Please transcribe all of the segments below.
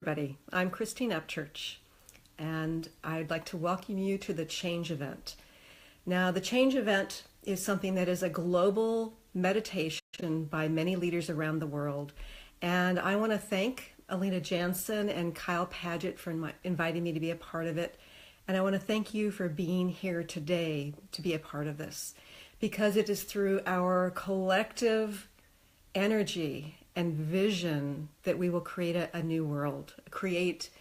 everybody. I'm Christine Upchurch, and I'd like to welcome you to the Change Event. Now, the Change Event is something that is a global meditation by many leaders around the world, and I want to thank Alina Jansen and Kyle Paget for inviting me to be a part of it, and I want to thank you for being here today to be a part of this, because it is through our collective energy and vision that we will create a new world, create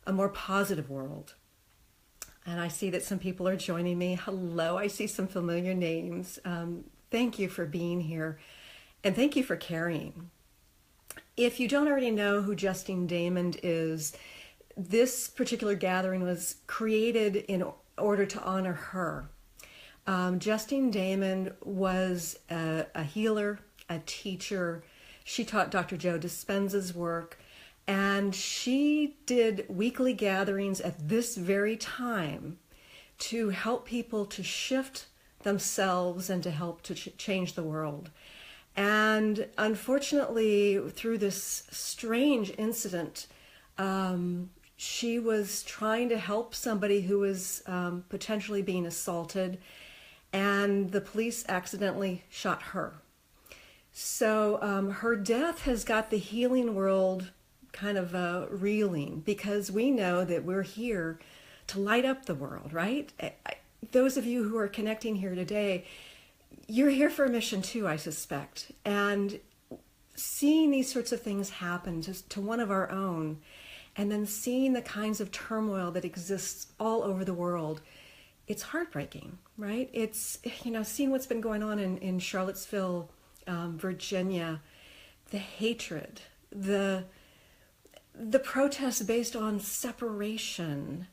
a more positive world. And I see that some people are joining me. Hello, I see some familiar names. Thank you for being here, and thank you for caring. If you don't already know who Justine Damon is, this particular gathering was created in order to honor her. Justine Damon was a healer, a teacher. She taught Dr. Joe Dispenza's work, and she did weekly gatherings at this very time to help people to shift themselves and to help to change the world. And unfortunately, through this strange incident, she was trying to help somebody who was potentially being assaulted, and the police accidentally shot her. So her death has got the healing world kind of reeling, because we know that we're here to light up the world, right? Those of you who are connecting here today, you're here for a mission too, I suspect. And seeing these sorts of things happen to one of our own, and then seeing the kinds of turmoil that exists all over the world, it's heartbreaking, right? It's, seeing what's been going on in Charlottesville, Virginia, the hatred, the protests based on separation,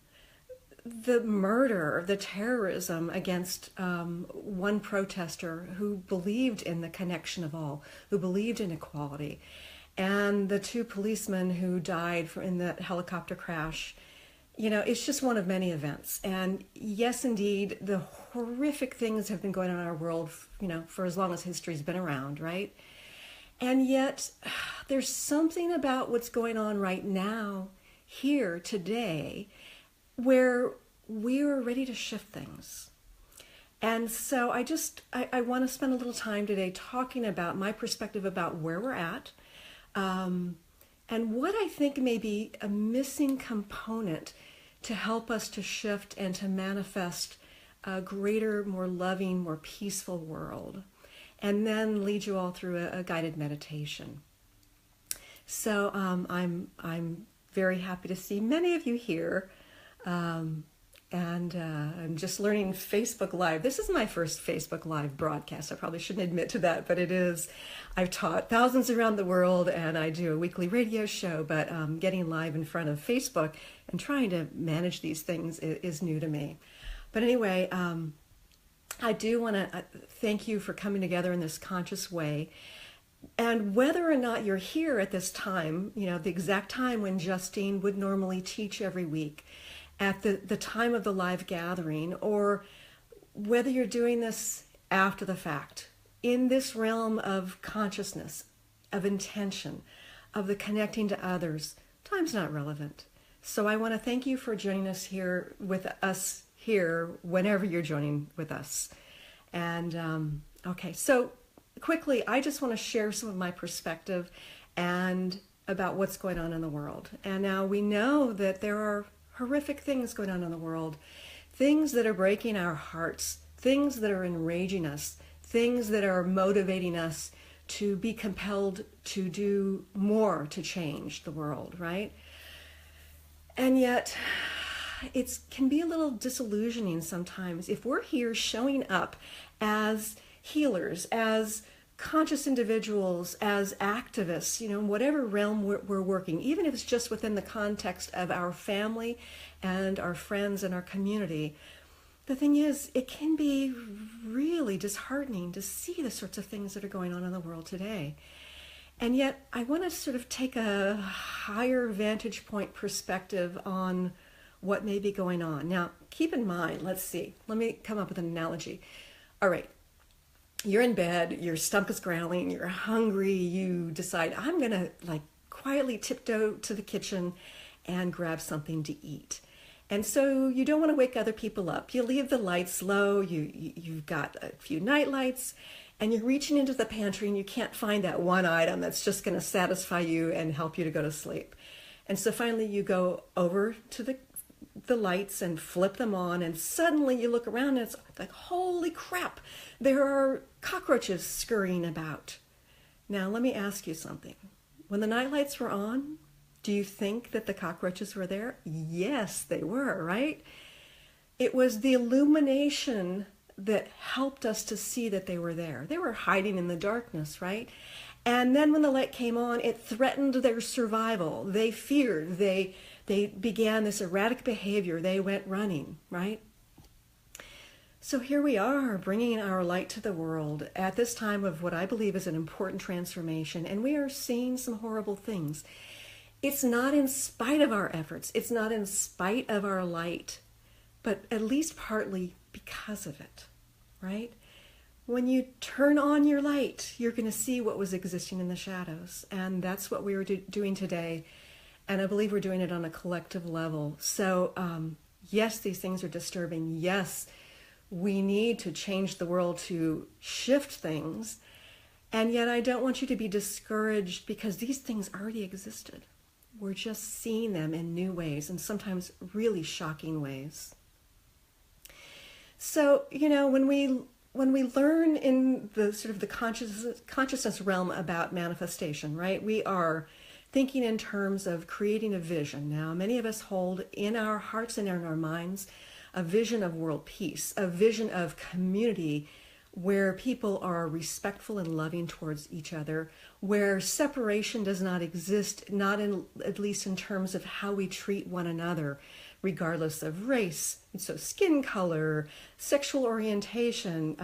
the murder, the terrorism against one protester who believed in the connection of all, who believed in equality, and the two policemen who died in that helicopter crash. It's just one of many events. And yes, indeed, the horrific things have been going on in our world, for as long as history's been around, right? And yet, there's something about what's going on right now, here, today, where we're ready to shift things. And so I want to spend a little time today talking about my perspective about where we're at, and what I think may be a missing component to help us to shift and to manifest a greater, more loving, more peaceful world, and then lead you all through a guided meditation. So I'm very happy to see many of you here. And I'm just learning Facebook Live. This is my first Facebook Live broadcast. I probably shouldn't admit to that, but it is. I've taught thousands around the world, and I do a weekly radio show, but getting live in front of Facebook and trying to manage these things is new to me. But anyway, I do want to thank you for coming together in this conscious way. And whether or not you're here at this time, the exact time when Justine would normally teach every week, at the time of the live gathering, or whether you're doing this after the fact, in this realm of consciousness, of intention, of the connecting to others, time's not relevant. So I want to thank you for joining us here with us here whenever you're joining with us. And okay, so quickly, I just want to share some of my perspective and about what's going on in the world. And now we know that there are horrific things going on in the world, things that are breaking our hearts, things that are enraging us, things that are motivating us to be compelled to do more to change the world, right? And yet, it can be a little disillusioning sometimes if we're here showing up as healers, as conscious individuals, as activists, whatever realm we're working, even if it's just within the context of our family and our friends and our community. The thing is, it can be really disheartening to see the sorts of things that are going on in the world today. And yet, I want to sort of take a higher vantage point perspective on what may be going on. Now, keep in mind, let me come up with an analogy. All right. You're in bed, your stomach is growling, you're hungry, you decide, I'm going to quietly tiptoe to the kitchen and grab something to eat. And so you don't want to wake other people up. You leave the lights low, you've got a few night lights, and you're reaching into the pantry and you can't find that one item that's just going to satisfy you and help you to go to sleep. And so finally you go over to the lights and flip them on, and suddenly you look around and it's like, holy crap, there are cockroaches scurrying about. Now let me ask you something. When the night lights were on, do you think that the cockroaches were there? Yes, they were, right? It was the illumination that helped us to see that they were there. They were hiding in the darkness, right? And then when the light came on, it threatened their survival. They feared. They began this erratic behavior. They went running, right? So here we are, bringing our light to the world at this time of what I believe is an important transformation, and we are seeing some horrible things. It's not in spite of our efforts. It's not in spite of our light, but at least partly because of it, right? When you turn on your light, you're going to see what was existing in the shadows, and that's what we were doing today, and I believe we're doing it on a collective level. So yes, these things are disturbing. Yes, we need to change the world to shift things, and yet I don't want you to be discouraged because these things already existed. We're just seeing them in new ways, and sometimes really shocking ways. So, when we learn in the sort of the consciousness realm about manifestation, right? We are thinking in terms of creating a vision. Now, many of us hold in our hearts and in our minds a vision of world peace, a vision of community where people are respectful and loving towards each other, where separation does not exist, at least in terms of how we treat one another, regardless of race, so skin color, sexual orientation,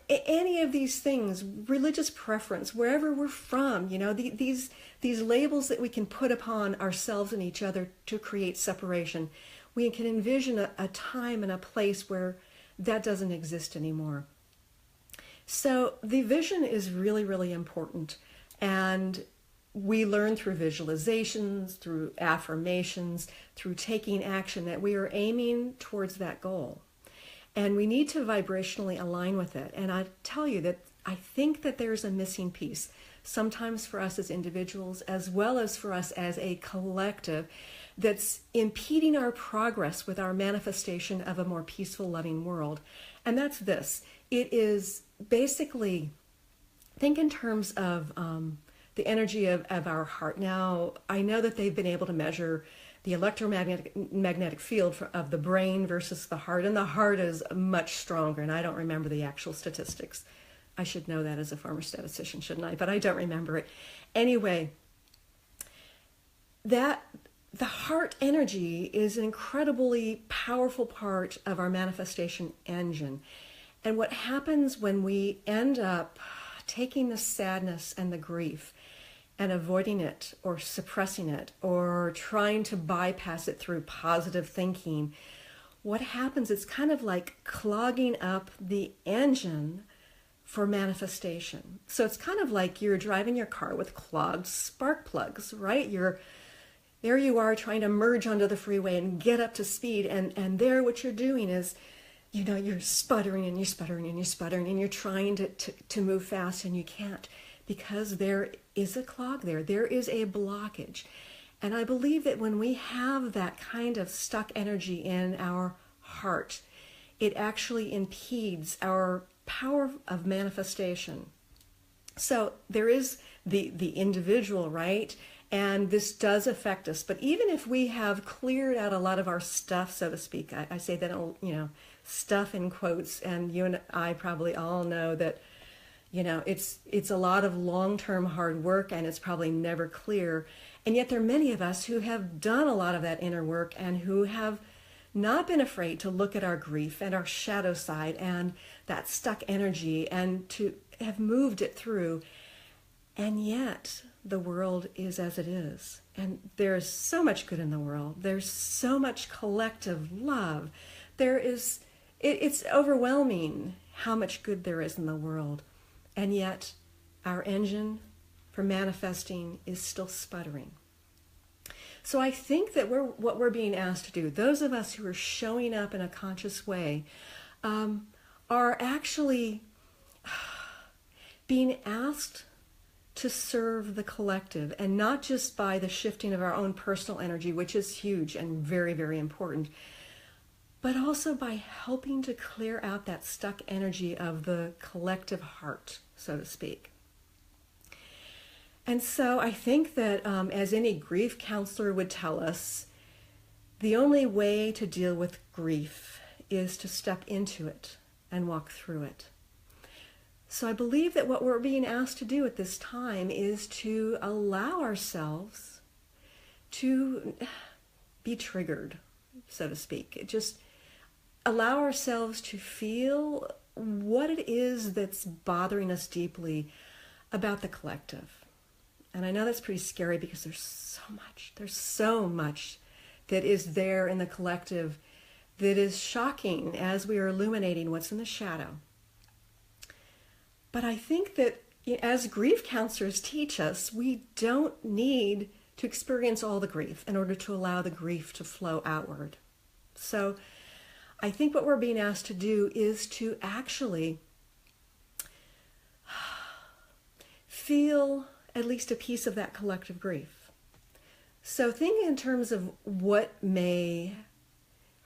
any of these things, religious preference, wherever we're from, these labels that we can put upon ourselves and each other to create separation. We can envision a time and a place where that doesn't exist anymore. So the vision is really, really important. And we learn through visualizations, through affirmations, through taking action that we are aiming towards that goal. And we need to vibrationally align with it. And I tell you that I think that there's a missing piece, sometimes for us as individuals, as well as for us as a collective, that's impeding our progress with our manifestation of a more peaceful, loving world. And that's this. It is basically, think in terms of the energy of our heart. Now, I know that they've been able to measure the electromagnetic field of the brain versus the heart, and the heart is much stronger, and I don't remember the actual statistics. I should know that as a former statistician, shouldn't I? But I don't remember it. Anyway, the heart energy is an incredibly powerful part of our manifestation engine. And what happens when we end up taking the sadness and the grief and avoiding it or suppressing it or trying to bypass it through positive thinking, what happens, it's kind of like clogging up the engine for manifestation. So it's kind of like you're driving your car with clogged spark plugs, right? There you are trying to merge onto the freeway and get up to speed, and there what you're doing is, you're sputtering and you're sputtering and you're sputtering and you're trying to move fast, and you can't because there is a clog there. There is a blockage. And I believe that when we have that kind of stuck energy in our heart, it actually impedes our power of manifestation. So there is the individual, right? And this does affect us. But even if we have cleared out a lot of our stuff, so to speak, I say that, stuff in quotes, and you and I probably all know that, it's a lot of long-term hard work, and it's probably never clear. And yet there are many of us who have done a lot of that inner work and who have not been afraid to look at our grief and our shadow side and that stuck energy and to have moved it through. And yet the world is as it is. And there's so much good in the world. There's so much collective love. It's overwhelming how much good there is in the world. And yet our engine for manifesting is still sputtering. So I think that what we're being asked to do, those of us who are showing up in a conscious way, are actually being asked to serve the collective, and not just by the shifting of our own personal energy, which is huge and very, very important, but also by helping to clear out that stuck energy of the collective heart, so to speak. And so I think that as any grief counselor would tell us, the only way to deal with grief is to step into it and walk through it. So I believe that what we're being asked to do at this time is to allow ourselves to be triggered, so to speak. Just allow ourselves to feel what it is that's bothering us deeply about the collective. And I know that's pretty scary because there's so much that is there in the collective that is shocking as we are illuminating what's in the shadow. But I think that as grief counselors teach us, we don't need to experience all the grief in order to allow the grief to flow outward. So I think what we're being asked to do is to actually feel at least a piece of that collective grief. So think in terms of what may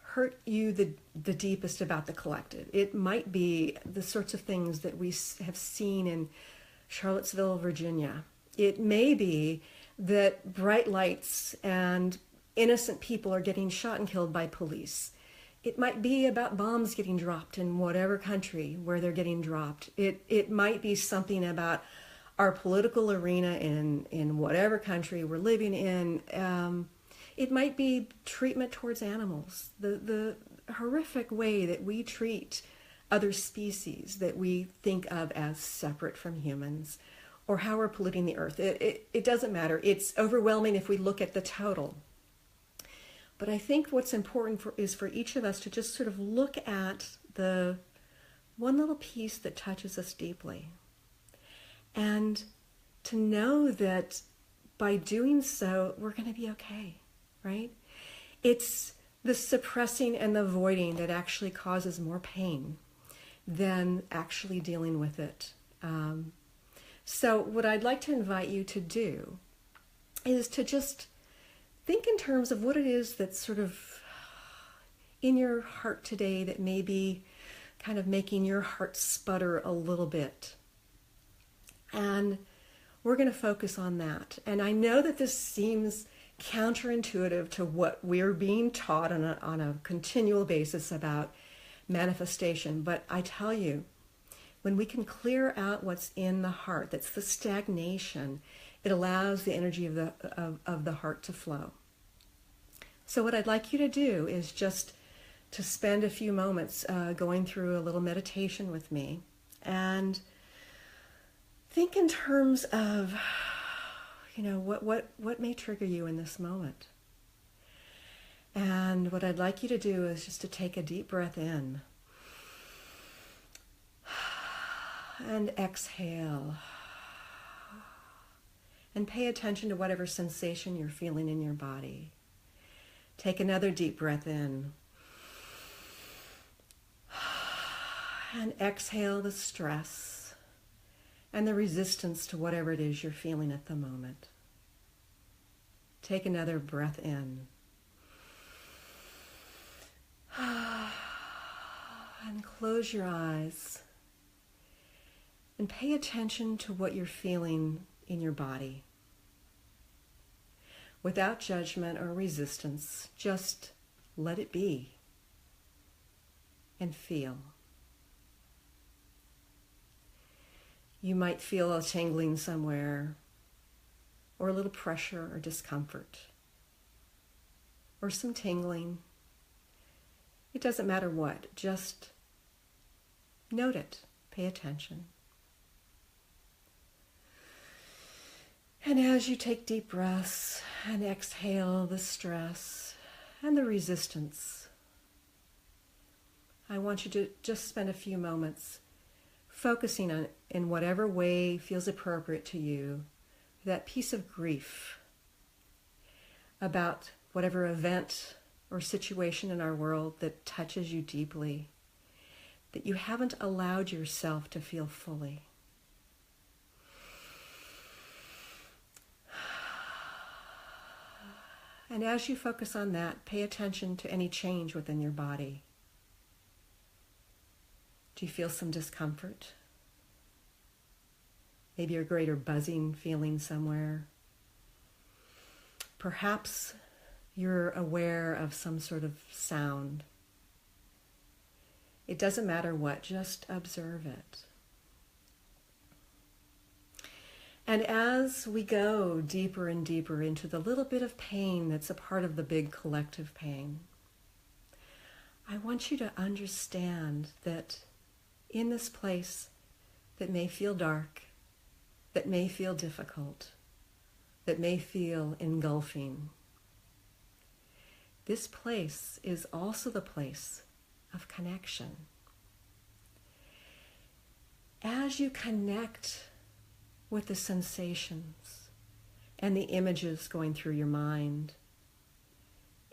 hurt you the deepest about the collective. It might be the sorts of things that we have seen in Charlottesville, Virginia. It may be that bright lights and innocent people are getting shot and killed by police. It might be about bombs getting dropped in whatever country where they're getting dropped. It might be something about our political arena in whatever country we're living in. It might be treatment towards animals, the horrific way that we treat other species that we think of as separate from humans, or how we're polluting the earth. It doesn't matter. It's overwhelming if we look at the total. But I think what's important is for each of us to just sort of look at the one little piece that touches us deeply. And to know that by doing so, we're going to be okay, right? It's the suppressing and the avoiding that actually causes more pain than actually dealing with it. So what I'd like to invite you to do is to just think in terms of what it is that's sort of in your heart today that may be kind of making your heart sputter a little bit. And we're going to focus on that. And I know that this seems counterintuitive to what we're being taught on a continual basis about manifestation. But I tell you, when we can clear out what's in the heart, that's the stagnation, it allows the energy of the heart to flow. So what I'd like you to do is just to spend a few moments going through a little meditation with me, and think in terms of, what may trigger you in this moment. And what I'd like you to do is just to take a deep breath in and exhale, and pay attention to whatever sensation you're feeling in your body. Take another deep breath in and exhale the stress and the resistance to whatever it is you're feeling at the moment. Take another breath in. And close your eyes and pay attention to what you're feeling in your body. Without judgment or resistance, just let it be and feel. You might feel a tingling somewhere, or a little pressure or discomfort, or some tingling. It doesn't matter what, just note it, pay attention. And as you take deep breaths and exhale the stress and the resistance, I want you to just spend a few moments focusing on, in whatever way feels appropriate to you, that piece of grief about whatever event or situation in our world that touches you deeply, that you haven't allowed yourself to feel fully. And as you focus on that, pay attention to any change within your body. Do you feel some discomfort? Maybe a greater buzzing feeling somewhere. Perhaps you're aware of some sort of sound. It doesn't matter what, just observe it. And as we go deeper and deeper into the little bit of pain that's a part of the big collective pain, I want you to understand that in this place that may feel dark, that may feel difficult, that may feel engulfing, this place is also the place of connection. As you connect with the sensations and the images going through your mind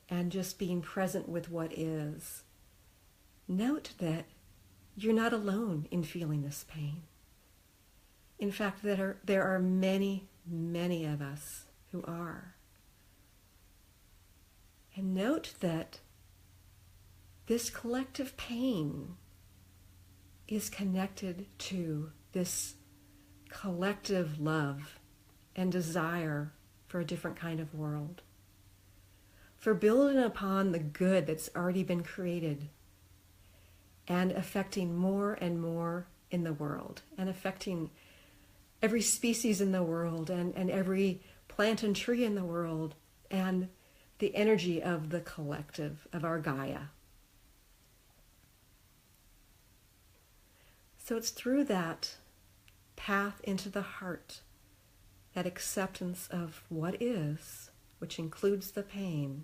and just being present with what is, note that you're not alone in feeling this pain. In fact, there are many, many of us who are. And note that this collective pain is connected to this collective love and desire for a different kind of world, for building upon the good that's already been created and affecting more and more in the world, and affecting every species in the world and every plant and tree in the world, and the energy of the collective, of our Gaia. So it's through that path into the heart, that acceptance of what is, which includes the pain,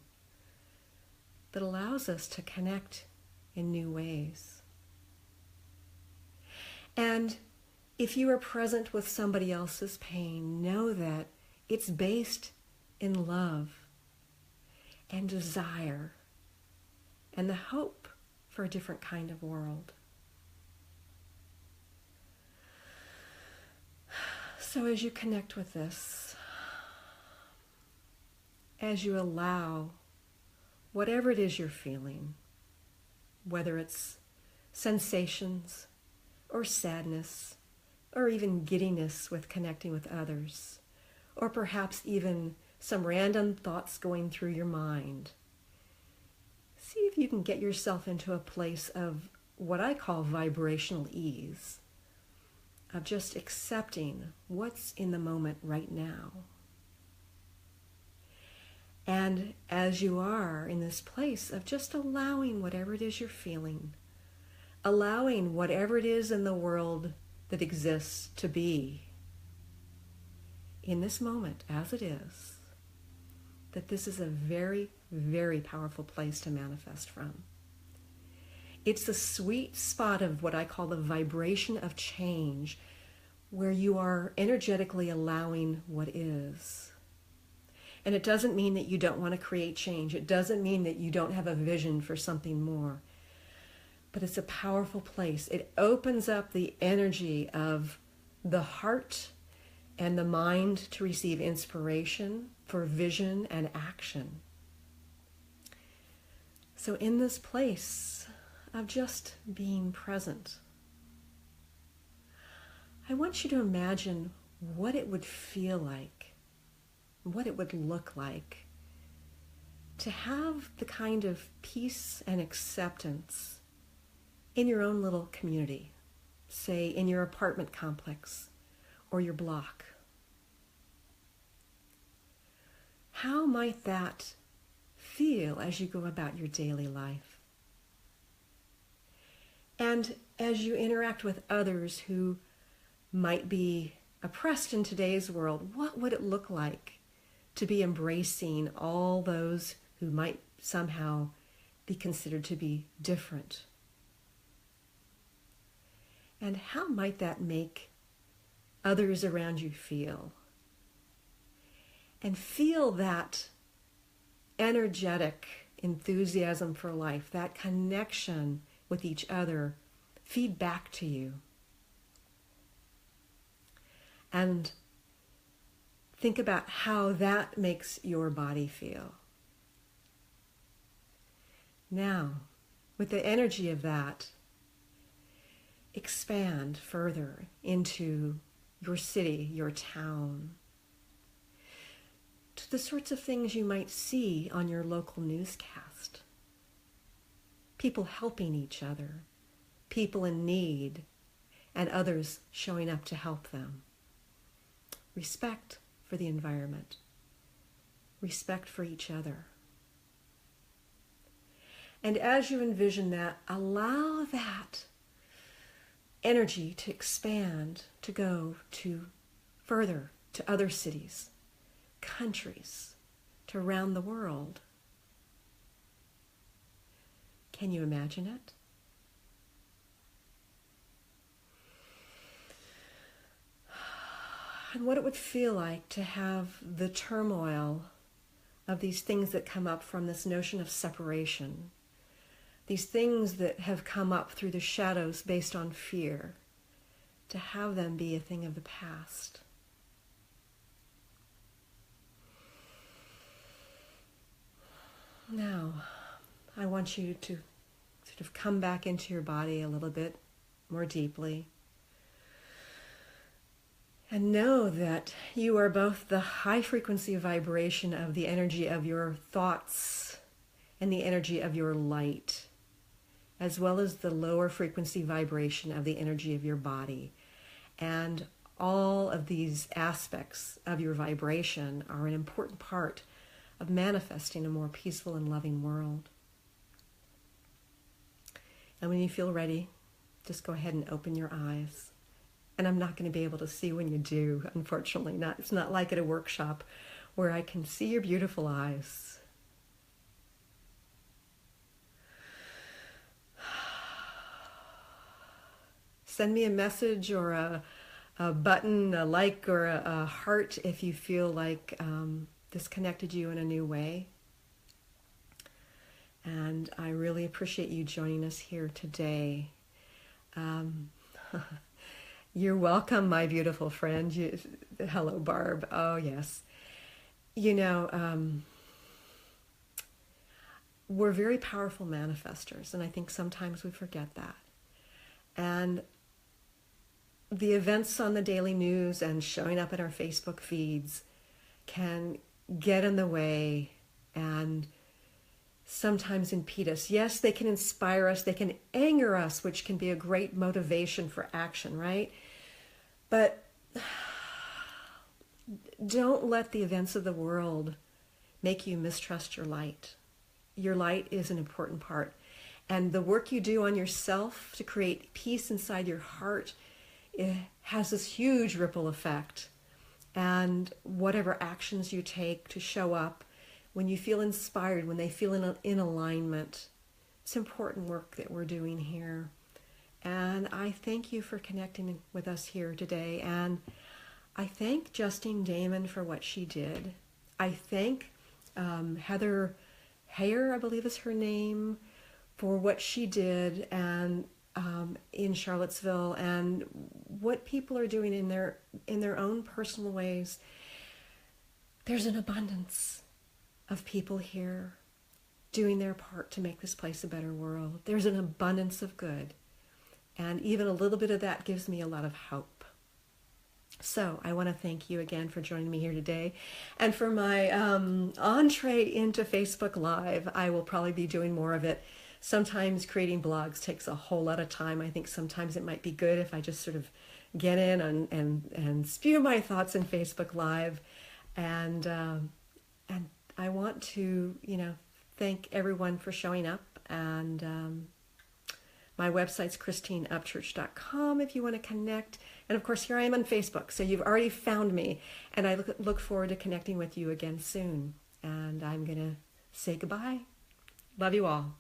that allows us to connect in new ways. And if you are present with somebody else's pain, know that it's based in love and desire and the hope for a different kind of world. So as you connect with this, as you allow whatever it is you're feeling, whether it's sensations or sadness or even giddiness with connecting with others, or perhaps even some random thoughts going through your mind, see if you can get yourself into a place of what I call vibrational ease, of just accepting what's in the moment right now. And as you are in this place of just allowing whatever it is you're feeling, allowing whatever it is in the world that exists to be in this moment as it is, that this is a very, very powerful place to manifest from. It's the sweet spot of what I call the vibration of change, where you are energetically allowing what is. And it doesn't mean that you don't want to create change. It doesn't mean that you don't have a vision for something more. But it's a powerful place. It opens up the energy of the heart and the mind to receive inspiration for vision and action. So in this place of just being present, I want you to imagine what it would feel like, what it would look like to have the kind of peace and acceptance in your own little community, say in your apartment complex or your block. How might that feel as you go about your daily life? And as you interact with others who might be oppressed in today's world, what would it look like to be embracing all those who might somehow be considered to be different? And how might that make others around you feel? and feel that energetic enthusiasm for life, that connection with each other feed back to you. And think about how that makes your body feel. Now, with the energy of that, expand further into your city, your town, to the sorts of things you might see on your local newscast. People helping each other, people in need, and others showing up to help them. Respect for the environment, respect for each other. And as you envision that, allow that energy to expand, to go to further, to other cities, countries, to around the world. Can you imagine it? And what it would feel like to have the turmoil of these things that come up from this notion of separation, these things that have come up through the shadows based on fear, to have them be a thing of the past. Now, I want you to sort of come back into your body a little bit more deeply and know that you are both the high frequency vibration of the energy of your thoughts and the energy of your light, as well as the lower frequency vibration of the energy of your body. And all of these aspects of your vibration are an important part of manifesting a more peaceful and loving world. And when you feel ready, just go ahead and open your eyes. And I'm not going to be able to see when you do, unfortunately. It's not like at a workshop where I can see your beautiful eyes. Send me a message or a button, a like or a heart if you feel like this connected you in a new way. And I really appreciate you joining us here today. You're welcome, my beautiful friend. Hello, Barb. Oh, yes. You know, we're very powerful manifestors, and I think sometimes we forget that. And the events on the daily news and showing up in our Facebook feeds can get in the way and sometimes impede us. Yes, they can inspire us, they can anger us, which can be a great motivation for action, right? But don't let the events of the world make you mistrust your light. Your light is an important part. And the work you do on yourself to create peace inside your heart, it has this huge ripple effect. And whatever actions you take to show up, when you feel inspired, when they feel in alignment, it's important work that we're doing here. And I thank you for connecting with us here today. And I thank Justine Damon for what she did. I thank Heather Heyer, I believe is her name, for what she did and in Charlottesville and what people are doing in their own personal ways. There's an abundance of people here doing their part to make this place a better world. There's an abundance of good. And even a little bit of that gives me a lot of hope. So I want to thank you again for joining me here today. And for my entree into Facebook Live, I will probably be doing more of it. Sometimes creating blogs takes a whole lot of time. I think sometimes it might be good if I just sort of get in and spew my thoughts in Facebook Live. And I want to, thank everyone for showing up. And my website's christineupchurch.com if you want to connect. And of course, here I am on Facebook. So you've already found me. And I look forward to connecting with you again soon. And I'm going to say goodbye. Love you all.